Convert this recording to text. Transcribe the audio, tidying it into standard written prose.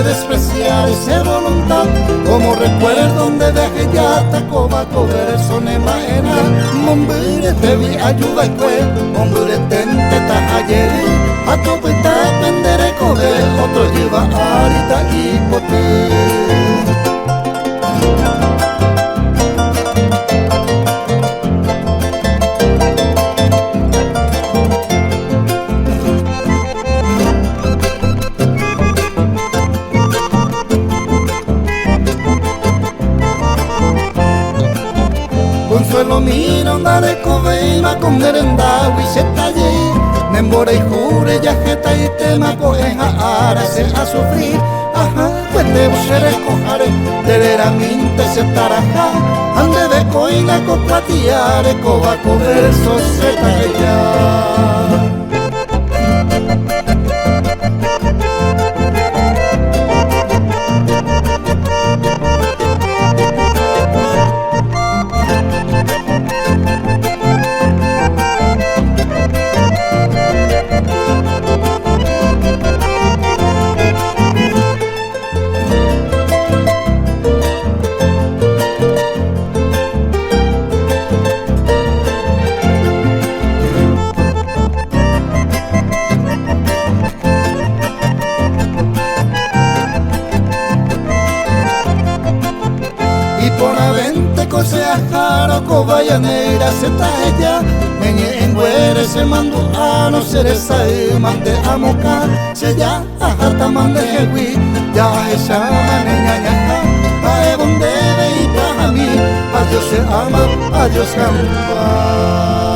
de despreciar esa voluntad, como recuerdo donde dejé ya tacoba coger sone maena, mombure te vi ayuda y pues, mombure tente tajaye, a tu pita pendere coger, otro lleva arita y pote. Consuelo mira andare coveima con merenda wisetaye Nembora y jure ya jeta y tema coeja ara se a sufrir Ajá, pues te busere cojare Terera minte se taraja Ande de coina copatiare Coba coger soseta ya. Sea jaro cobaya negra se ella Meñe en güere se mandó a no ser esa mande a moca Se ya a jata mande jewi Ya esa maneña ñaja A donde ve y para mí A Dios se ama, a Dios se ama